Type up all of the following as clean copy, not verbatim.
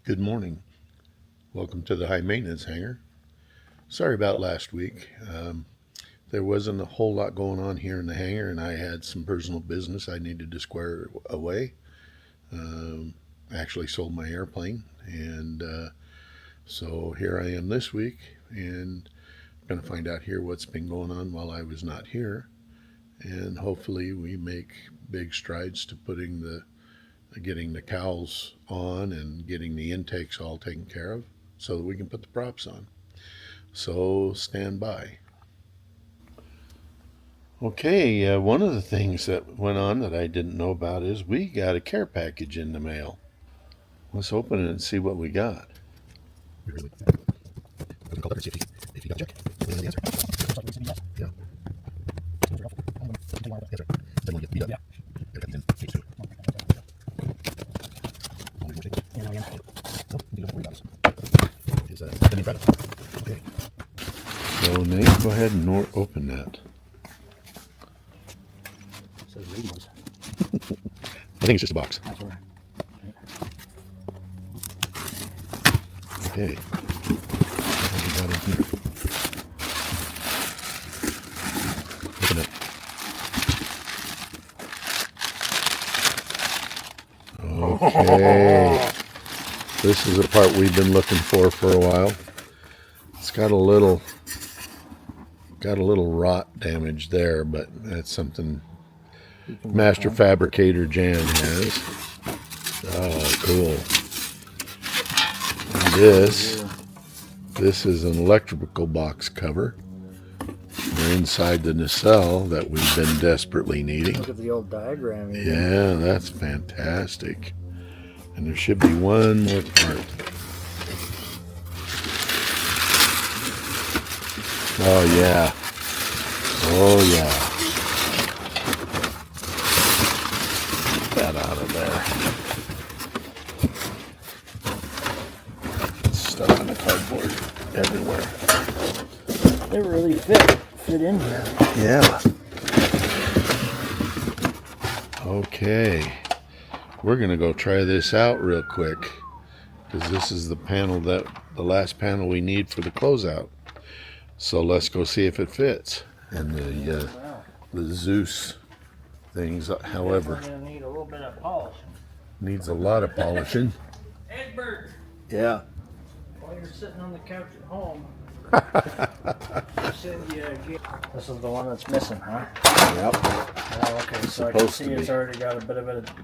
Good morning. Welcome to the high maintenance hangar. Sorry about last week. There wasn't a whole lot going on here in the hangar, and I had some personal business I needed to square away. I actually sold my airplane, and so here I am this week, and I'm going to find out here what's been going on while I was not here, and hopefully we make big strides to getting the cowls on and getting the intakes all taken care of so that we can put the props on. So stand by. Okay, one of the things that went on that I didn't know about is we got a care package in the mail. Let's open it and see what we got. So Nate, go ahead and open that. I think it's just a box. Okay. What have we got in here? Open it. Okay. This is the part we've been looking for a while. It's got a little rot damage there, but that's something Master Fabricator Jan has. Oh, cool. And this is an electrical box cover. We're inside the nacelle that we've been desperately needing. Look at the old diagram. Yeah, that's fantastic. And there should be one more part. Oh yeah. Oh yeah. Get that out of there. It's stuck on the cardboard everywhere. They really fit in here. Yeah. Okay. We're gonna go try this out real quick because this is the last panel we need for the closeout. So let's go see if it fits. And the Zeus things, however, Gonna need a little bit of polishing. needs a lot of polishing. Egbert, Yeah. while you're sitting on the couch at home, send you a gift. This is the one that's missing, huh? Yep. Oh, okay. So I can see it's already got a bit of evidently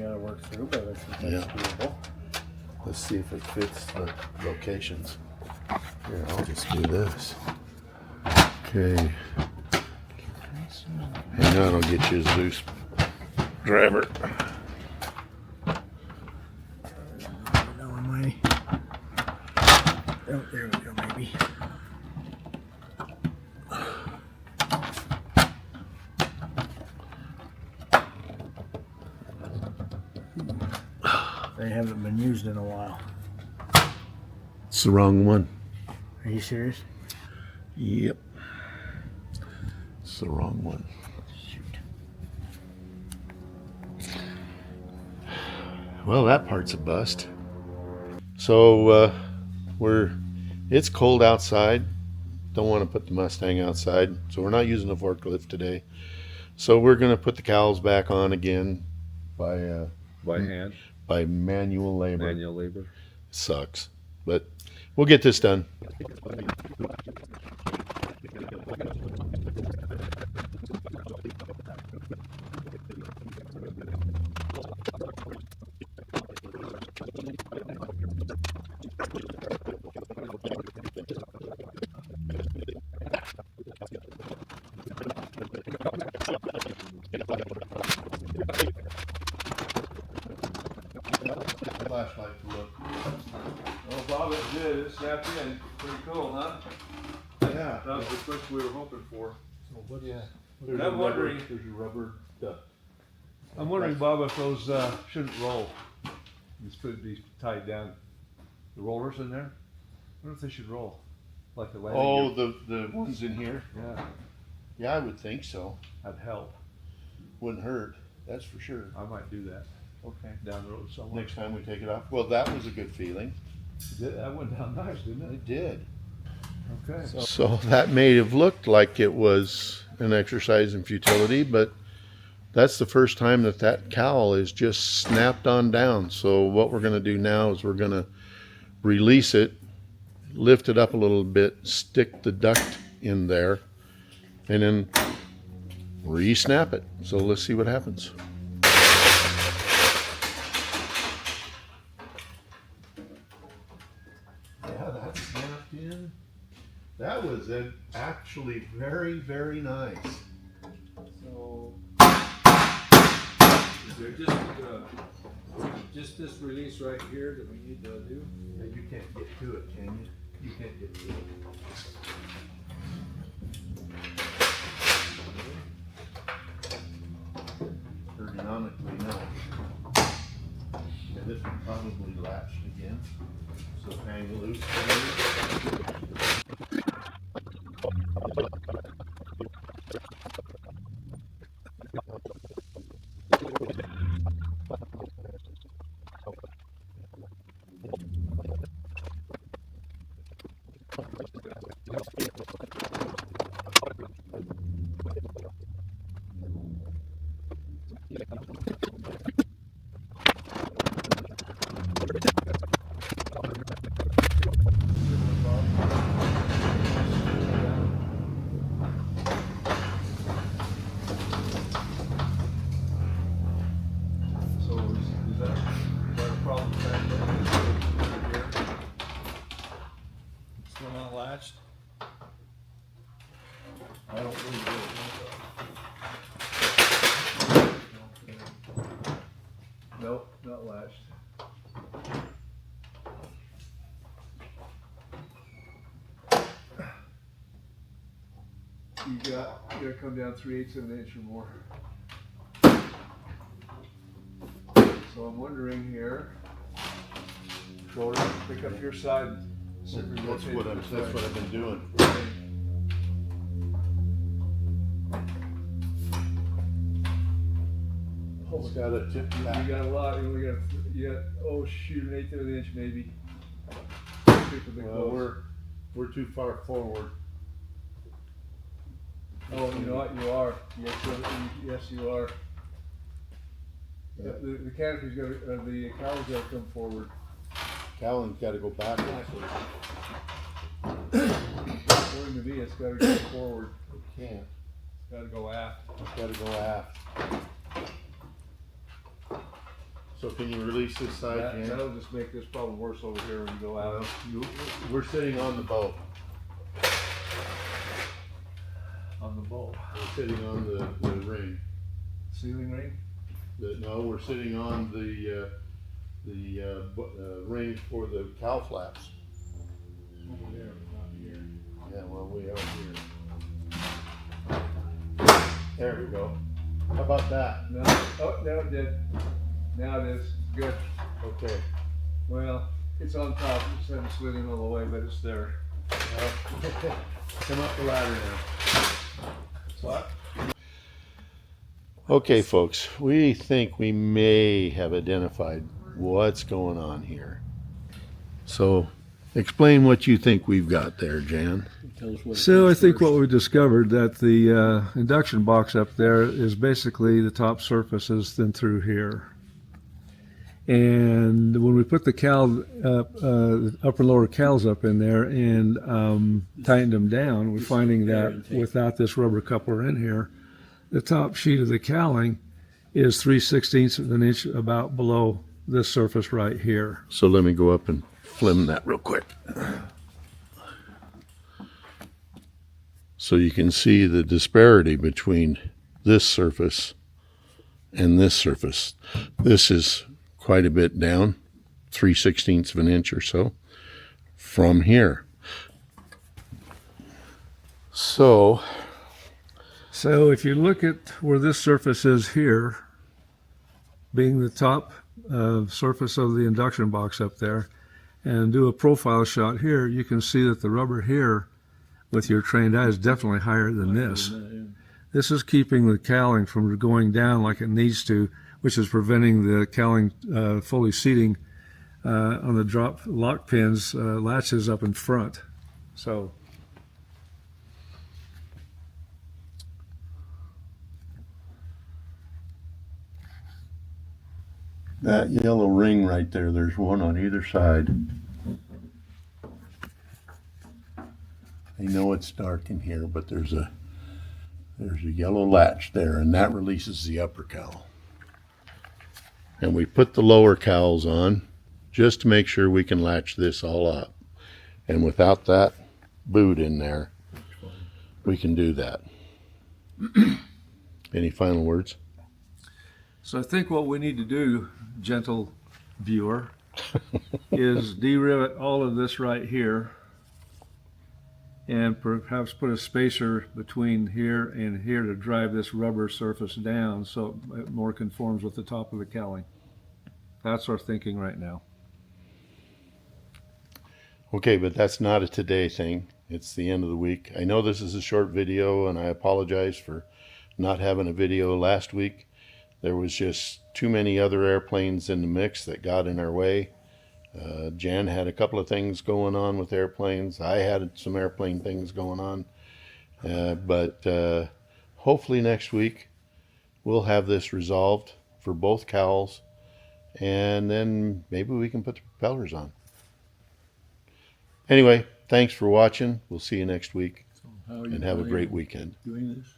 got to work through, but it's doable. Let's see if it fits the locations. Here, I'll just do this. Okay. Hang on, I'll get you a Zeus driver. No way. Oh, there we go, maybe. They haven't been used in a while. It's the wrong one. Are you serious? Yep. It's the wrong one. Shoot. Well, that part's a bust. So it's cold outside. Don't want to put the Mustang outside, so we're not using the forklift today. So we're going to put the cowls back on again by hand, by manual labor. manual labor. Sucks, but we'll get this done. Flashlight to look. Oh, Bob, it's good. It snapped in. Pretty cool, huh? Yeah. That was the quick we were hoping for. So what? Yeah. There's I'm wondering. There's your rubber duck. I'm wondering, Bob, if those shouldn't roll. These could be tied down. The rollers in there. I wonder if they should roll, like the landing. Oh, the ones in here. Yeah, Yeah, I would think so. that'd help. Wouldn't hurt. That's for sure. I might do that. Okay, down the road somewhere. next time we take it off. Well, that was a good feeling. That went down nice, didn't it? It did. Okay. So that may have looked like it was an exercise in futility, but that's the first time that that cowl is just snapped on down. So what we're going to do now is we're going to release it, lift it up a little bit, stick the duct in there, and then re-snap it. So let's see what happens. Yeah, that's snapped in. That was actually very, very nice. So, is there just this release right here that we need to do? Yeah, you can't get to it, can you? You can't get to it. Ergonomically, no. And this one probably latched again. So hang loose. So is that a problem back there? It's still not latched? I don't really do it. Nope, not latched. You gotta come down 3/8 of an inch or more. So I'm wondering here, Jordan, pick up your side. That's what I've been doing. It's got a tip You back. got a lot. You got oh shoot, 1/8 of an inch maybe. Well, we're too far forward. Oh, you know what? You are. Yes, you are. Yeah. The canopy's got the cowl's got to come forward. Cowan's got to go backwards. According to me, it's got to go forward. It can't. It's got to go aft. It's got to go aft. So can you release this side, Jan? That'll just make this problem worse over here when you go out. We're sitting on the boat. On the bowl. We're sitting on the ring. Ceiling ring? No, we're sitting on the ring for the cow flaps. Over there, not here. Yeah, well, we are here. There we go. How about that? No. Oh, now it did. Now it is. Good. Okay. Well, it's on top. It just hasn't slid in all the way, but it's there. Come up the ladder now. What? Okay, folks, we think we may have identified what's going on here. So, explain what you think we've got there, Jan. So I think what we discovered that the induction box up there is basically the top surface is then through here. And when we put the cowl, upper and lower cowls up in there and tightened them down, we're finding that without this rubber coupler in here, the top sheet of the cowling is 3/16 of an inch about below this surface right here. So let me go up and flim that real quick. So you can see the disparity between this surface and this surface. This is quite a bit down, 3/16 of an inch or so from here. So if you look at where this surface is here, being the top surface of the induction box up there, and do a profile shot here, you can see that the rubber here with your trained eye is definitely higher than this. This is keeping the cowling from going down like it needs to which is preventing the cowling fully seating on the drop lock pins latches up in front. So that yellow ring right there, there's one on either side. I know it's dark in here, but there's a yellow latch there, and that releases the upper cowl. And we put the lower cowls on just to make sure we can latch this all up. And without that boot in there, we can do that. Any final words? So I think what we need to do, gentle viewer, is de-rivet all of this right here and perhaps put a spacer between here and here to drive this rubber surface down so it more conforms with the top of the cowling. That's our thinking right now. Okay, but that's not a today thing. It's the end of the week. I know this is a short video, and I apologize for not having a video last week. There was just too many other airplanes in the mix that got in our way. Jan had a couple of things going on with airplanes. I had some airplane things going on. But hopefully next week we'll have this resolved for both cowls, and then maybe we can put the propellers on. Anyway, thanks for watching. We'll see you next week, and have a great weekend. Doing this?